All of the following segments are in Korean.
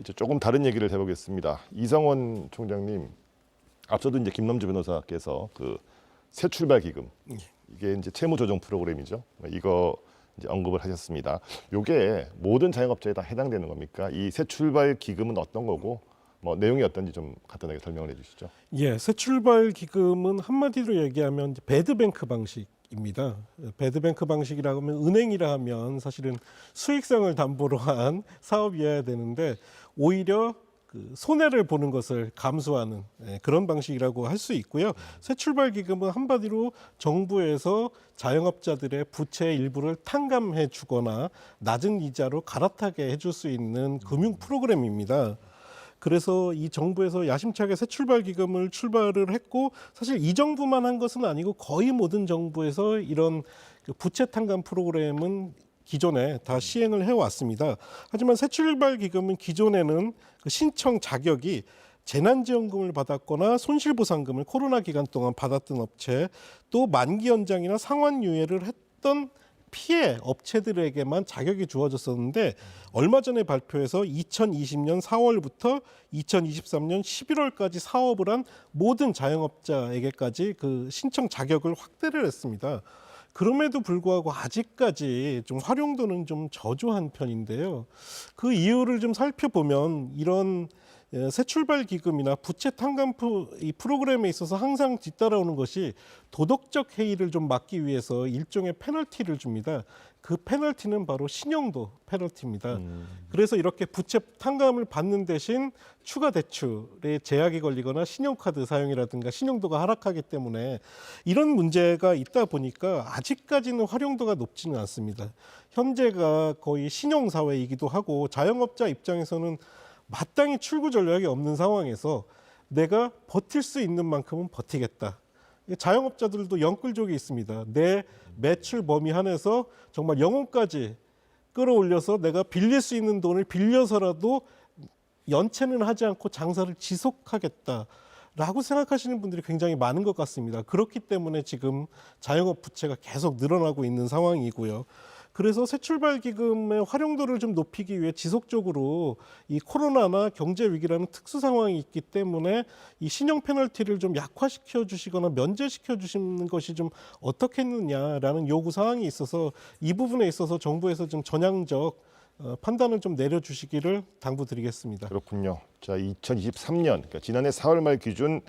이제 조금 다른 얘기를 해보겠습니다. 이성원 총장님, 앞서도 이제 김남주 변호사께서 그 새 출발 기금, 이게 이제 채무 조정 프로그램이죠. 이거 이제 언급을 하셨습니다. 이게 모든 자영업자에 다 해당되는 겁니까? 이 새 출발 기금은 어떤 거고, 뭐 내용이 어떤지 좀 간단하게 설명을 해주시죠. 예, 새 출발 기금은 한마디로 얘기하면 이제 배드뱅크 방식입니다. 배드뱅크 방식이라고 하면 은행이라 하면 사실은 수익성을 담보로 한 사업이어야 되는데 오히려 그 손해를 보는 것을 감수하는 그런 방식이라고 할 수 있고요. 새 출발 기금은 한마디로 정부에서 자영업자들의 부채 일부를 탕감해 주거나 낮은 이자로 갈아타게 해줄 수 있는 금융 프로그램입니다. 그래서 이 정부에서 야심차게 새 출발 기금을 출발을 했고 사실 이 정부만 한 것은 아니고 거의 모든 정부에서 이런 그 부채 탕감 프로그램은 기존에 다 시행을 해왔습니다. 하지만 새 출발 기금은 기존에는 그 신청 자격이 재난지원금을 받았거나 손실보상금을 코로나 기간 동안 받았던 업체, 또 만기 연장이나 상환 유예를 했던 피해 업체들에게만 자격이 주어졌었는데 얼마 전에 발표해서 2020년 4월부터 2023년 11월까지 사업을 한 모든 자영업자에게까지 그 신청 자격을 확대를 했습니다. 그럼에도 불구하고 아직까지 좀 활용도는 좀 저조한 편인데요. 그 이유를 좀 살펴보면 이런 새 출발 기금이나 부채 탕감 이 프로그램에 있어서 항상 뒤따라오는 것이 도덕적 해이를 좀 막기 위해서 일종의 페널티를 줍니다. 그 페널티는 바로 신용도 페널티입니다. 그래서 이렇게 부채 탕감을 받는 대신 추가 대출에 제약이 걸리거나 신용카드 사용이라든가 신용도가 하락하기 때문에 이런 문제가 있다 보니까 아직까지는 활용도가 높지는 않습니다. 현재가 거의 신용사회이기도 하고 자영업자 입장에서는 마땅히 출구 전략이 없는 상황에서 내가 버틸 수 있는 만큼은 버티겠다. 자영업자들도 영끌족이 있습니다. 내 매출 범위 안에서 정말 영혼까지 끌어올려서 내가 빌릴 수 있는 돈을 빌려서라도 연체는 하지 않고 장사를 지속하겠다라고 생각하시는 분들이 굉장히 많은 것 같습니다. 그렇기 때문에 지금 자영업 부채가 계속 늘어나고 있는 상황이고요. 그래서 새 출발 기금의 활용도를 좀 높이기 위해 지속적으로 이 코로나나 경제 위기라는 특수 상황이 있기 때문에 이 신용 페널티를 좀 약화시켜 주시거나 면제시켜 주시는 것이 좀 어떻겠느냐라는 요구 사항이 있어서 이 부분에 있어서 정부에서 좀 전향적 판단을 좀 내려주시기를 당부드리겠습니다. 그렇군요. 자, 2023년, 그러니까 지난해 4월 말 기준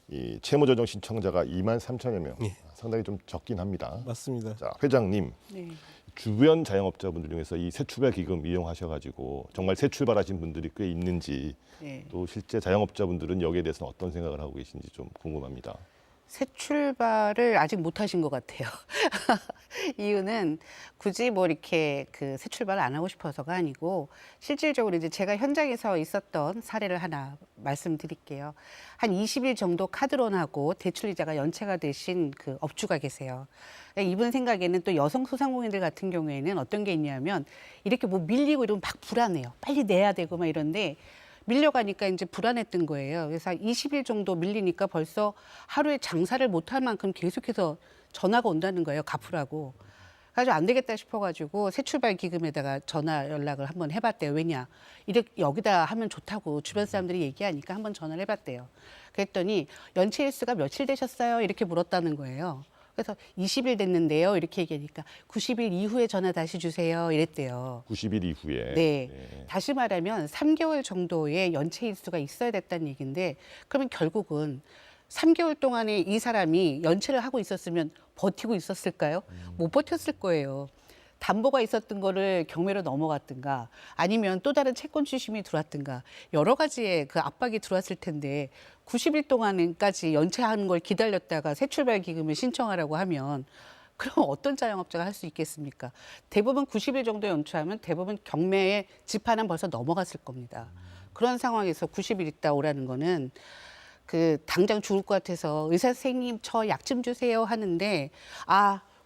이 채무조정 신청자가 23,000여 명, 상당히 좀 적긴 합니다. 맞습니다. 자, 회장님. 네. 주변 자영업자분들 중에서 이 새 출발 기금 이용하셔가지고 정말 새 출발하신 분들이 꽤 있는지 네. 또 실제 자영업자분들은 여기에 대해서는 어떤 생각을 하고 계신지 좀 궁금합니다. 새 출발을 아직 못 하신 것 같아요. 이유는 굳이 뭐 이렇게 그 새 출발을 안 하고 싶어서가 아니고 실질적으로 이제 제가 현장에서 있었던 사례를 하나 말씀드릴게요. 한 20일 정도 카드론하고 대출 이자가 연체가 되신 그 업주가 계세요. 이분 생각에는 또 여성 소상공인들 같은 경우에는 어떤 게 있냐면 이렇게 뭐 밀리고 이러면 막 불안해요. 빨리 내야 되고 막 이런데 밀려가니까 이제 불안했던 거예요. 그래서 20일 정도 밀리니까 벌써 하루에 장사를 못할 만큼 계속해서 전화가 온다는 거예요. 갚으라고. 그래서 안 되겠다 싶어가지고 새 출발 기금에다가 전화 연락을 한번 해봤대요. 왜냐? 이렇게 여기다 하면 좋다고 주변 사람들이 얘기하니까 한번 전화를 해봤대요. 그랬더니 연체 일수가 며칠 되셨어요? 이렇게 물었다는 거예요. 그래서 20일 됐는데요. 이렇게 얘기하니까 90일 이후에 전화 다시 주세요. 이랬대요. 90일 이후에. 네. 다시 말하면 3개월 정도의 연체 일수가 있어야 됐다는 얘기인데 그러면 결국은 3개월 동안에 이 사람이 연체를 하고 있었으면 버티고 있었을까요? 못 버텼을 거예요. 담보가 있었던 거를 경매로 넘어갔든가 아니면 또 다른 채권 추심이 들어왔든가 여러 가지의 그 압박이 들어왔을 텐데 90일 동안까지 연체하는 걸 기다렸다가 새 출발 기금을 신청하라고 하면 그럼 어떤 자영업자가 할 수 있겠습니까? 대부분 90일 정도 연체하면 대부분 경매의 지판은 벌써 넘어갔을 겁니다. 그런 상황에서 90일 있다 오라는 거는 그 당장 죽을 것 같아서 의사 선생님 저 약 좀 주세요 하는데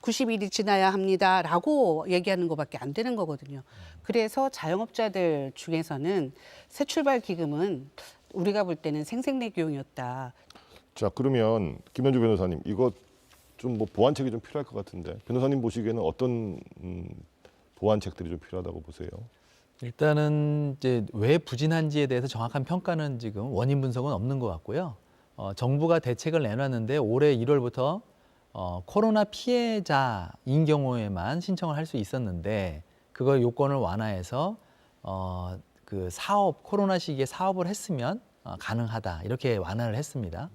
90일이 지나야 합니다라고 얘기하는 것밖에 안 되는 거거든요. 그래서 자영업자들 중에서는 새 출발 기금은 우리가 볼 때는 생색내기용이었다. 자, 그러면 김현주 변호사님, 이거 좀 뭐 보완책이 좀 필요할 것 같은데 변호사님 보시기에는 어떤 보완책들이 좀 필요하다고 보세요? 일단은 이제 왜 부진한지에 대해서 정확한 평가는 지금 원인 분석은 없는 것 같고요. 정부가 대책을 내놨는데 올해 1월부터 코로나 피해자인 경우에만 신청을 할 수 있었는데 그걸 요건을 완화해서 그 사업 코로나 시기에 사업을 했으면 가능하다 이렇게 완화를 했습니다.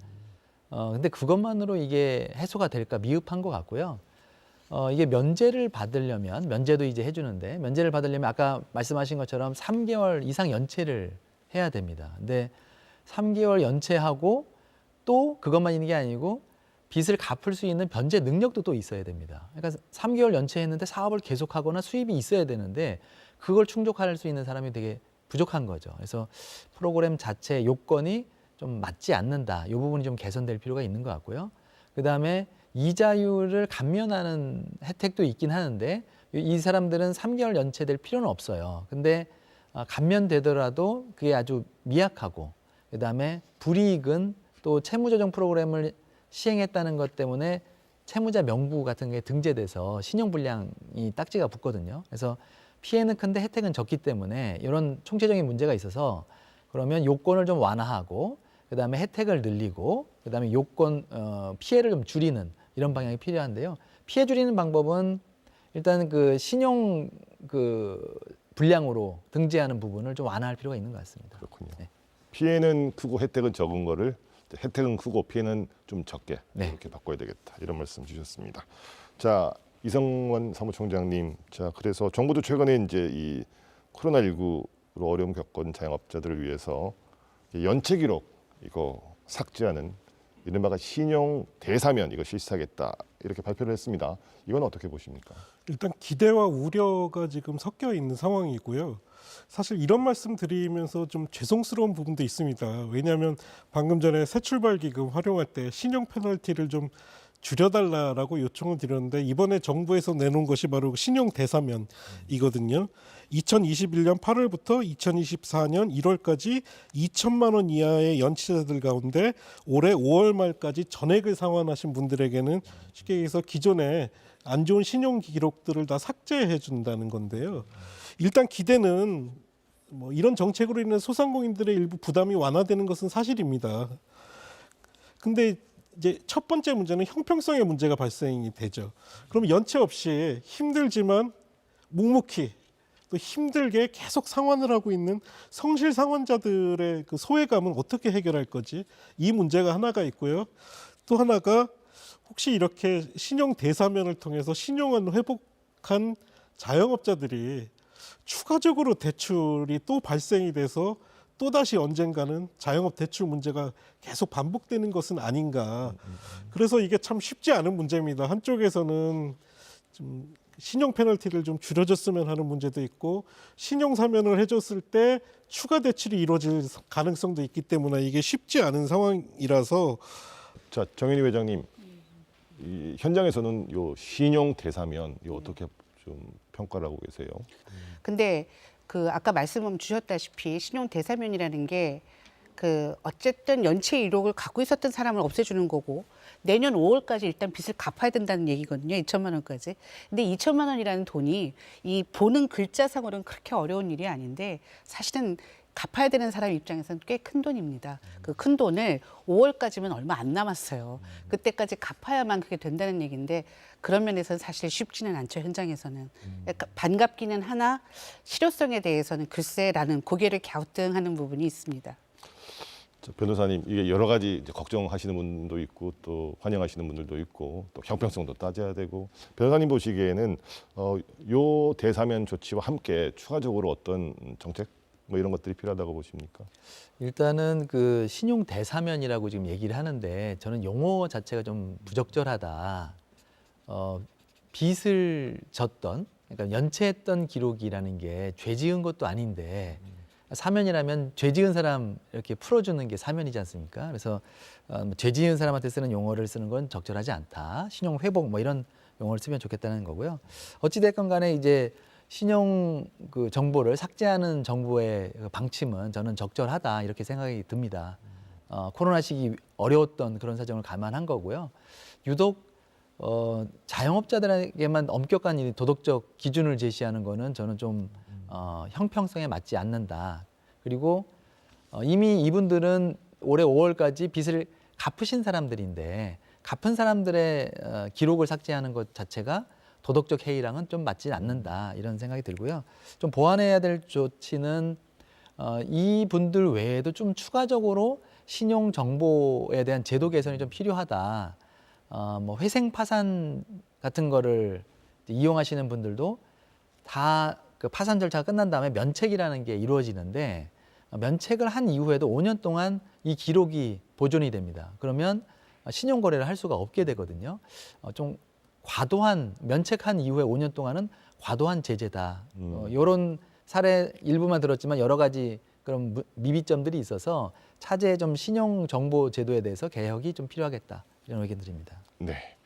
근데 그것만으로 이게 해소가 될까 미흡한 것 같고요. 이게 면제를 받으려면 면제도 이제 해주는데 면제를 받으려면 아까 말씀하신 것처럼 3개월 이상 연체를 해야 됩니다. 근데 3개월 연체하고 또 그것만 있는 게 아니고 빚을 갚을 수 있는 변제 능력도 또 있어야 됩니다. 그러니까 3개월 연체했는데 사업을 계속하거나 수입이 있어야 되는데 그걸 충족할 수 있는 사람이 되게 부족한 거죠. 그래서 프로그램 자체 요건이 좀 맞지 않는다. 이 부분이 좀 개선될 필요가 있는 것 같고요. 그다음에 이자율을 감면하는 혜택도 있긴 하는데 이 사람들은 3개월 연체될 필요는 없어요. 근데 감면되더라도 그게 아주 미약하고 그다음에 불이익은 또 채무조정 프로그램을 시행했다는 것 때문에 채무자 명부 같은 게 등재돼서 신용불량이 딱지가 붙거든요. 그래서 피해는 큰데 혜택은 적기 때문에 이런 총체적인 문제가 있어서 그러면 요건을 좀 완화하고 그다음에 혜택을 늘리고 그다음에 요건 피해를 좀 줄이는 이런 방향이 필요한데요. 피해 줄이는 방법은 일단 그 신용 그 불량으로 등재하는 부분을 좀 완화할 필요가 있는 것 같습니다. 그렇군요. 네. 피해는 크고 혜택은 적은 거를 혜택은 크고 피해는 좀 적게 네. 이렇게 바꿔야 되겠다 이런 말씀 주셨습니다. 자, 이성원 사무총장님, 자 그래서 정부도 최근에 이제 이 코로나19로 어려움 겪은 자영업자들을 위해서 연체 기록 이거 삭제하는 이른바 신용 대사면 이거 실시하겠다 이렇게 발표를 했습니다. 이건 어떻게 보십니까? 일단 기대와 우려가 지금 섞여 있는 상황이고요. 사실 이런 말씀 드리면서 좀 죄송스러운 부분도 있습니다. 왜냐하면 방금 전에 새출발기금 활용할 때 신용 페널티를 좀 줄여달라라고 요청을 드렸는데 이번에 정부에서 내놓은 것이 바로 신용 대사면이거든요. 2021년 8월부터 2024년 1월까지 2천만 원 이하의 연체자들 가운데 올해 5월 말까지 전액을 상환하신 분들에게는 쉽게 얘기해서 기존에 안 좋은 신용 기록들을 다 삭제해 준다는 건데요. 일단 기대는 뭐 이런 정책으로 인해 소상공인들의 일부 부담이 완화되는 것은 사실입니다. 근데 이제 첫 번째 문제는 형평성의 문제가 발생이 되죠. 그럼 연체 없이 힘들지만 묵묵히 또 힘들게 계속 상환을 하고 있는 성실 상환자들의 그 소외감은 어떻게 해결할 거지? 이 문제가 하나가 있고요. 또 하나가 혹시 이렇게 신용 대사면을 통해서 신용을 회복한 자영업자들이 추가적으로 대출이 또 발생이 돼서 또다시 언젠가는 자영업 대출 문제가 계속 반복되는 것은 아닌가. 그래서 이게 참 쉽지 않은 문제입니다. 한쪽에서는 좀 신용 페널티를 좀 줄여줬으면 하는 문제도 있고 신용 사면을 해줬을 때 추가 대출이 이루어질 가능성도 있기 때문에 이게 쉽지 않은 상황이라서 자, 정현희 회장님, 이 현장에서는 요 신용 대사면 요 어떻게 좀 평가를 하고 계세요? 근데 그 아까 말씀 주셨다시피 신용 대사면이라는 게 그 어쨌든 연체 이력을 갖고 있었던 사람을 없애주는 거고 내년 5월까지 일단 빚을 갚아야 된다는 얘기거든요. 2천만 원까지. 근데 2천만 원이라는 돈이 이 보는 글자상으로는 그렇게 어려운 일이 아닌데 사실은 갚아야 되는 사람 입장에서는 꽤 큰 돈입니다. 그 큰 돈을 5월까지면 얼마 안 남았어요. 그때까지 갚아야만 그게 된다는 얘기인데 그런 면에서는 사실 쉽지는 않죠. 현장에서는. 약간 반갑기는 하나 실효성에 대해서는 글쎄라는 고개를 갸우뚱하는 부분이 있습니다. 자, 변호사님, 이게 여러 가지 이제 걱정하시는 분도 있고 또 환영하시는 분들도 있고 또 형평성도 따져야 되고 변호사님 보시기에는 요 대사면 조치와 함께 추가적으로 어떤 정책 뭐 이런 것들이 필요하다고 보십니까? 일단은 그 신용 대사면이라고 지금 얘기를 하는데 저는 용어 자체가 좀 부적절하다. 빚을 졌던 그러니까 연체했던 기록이라는 게 죄 지은 것도 아닌데 사면이라면 죄 지은 사람 이렇게 풀어주는 게 사면이지 않습니까? 그래서 죄 지은 사람한테 쓰는 용어를 쓰는 건 적절하지 않다. 신용 회복 뭐 이런 용어를 쓰면 좋겠다는 거고요. 어찌 됐건 간에 이제 신용 그 정보를 삭제하는 정부의 그 방침은 저는 적절하다 이렇게 생각이 듭니다. 코로나 시기 어려웠던 그런 사정을 감안한 거고요. 유독 자영업자들에게만 엄격한 이 도덕적 기준을 제시하는 거는 저는 좀 형평성에 맞지 않는다. 그리고 이미 이분들은 올해 5월까지 빚을 갚으신 사람들인데 갚은 사람들의 기록을 삭제하는 것 자체가 도덕적 해이랑은 좀 맞지 않는다 이런 생각이 들고요. 좀 보완해야 될 조치는 이분들 외에도 좀 추가적으로 신용 정보에 대한 제도 개선이 좀 필요하다. 뭐 회생 파산 같은 거를 이용하시는 분들도 다 그 파산 절차가 끝난 다음에 면책이라는 게 이루어지는데 면책을 한 이후에도 5년 동안 이 기록이 보존이 됩니다. 그러면 신용 거래를 할 수가 없게 되거든요. 좀 과도한 면책한 이후에 5년 동안은 과도한 제재다. 이런 사례 일부만 들었지만 여러 가지 그런 미비점들이 있어서 차제 좀 신용 정보 제도에 대해서 개혁이 좀 필요하겠다 이런 의견 드립니다. 네.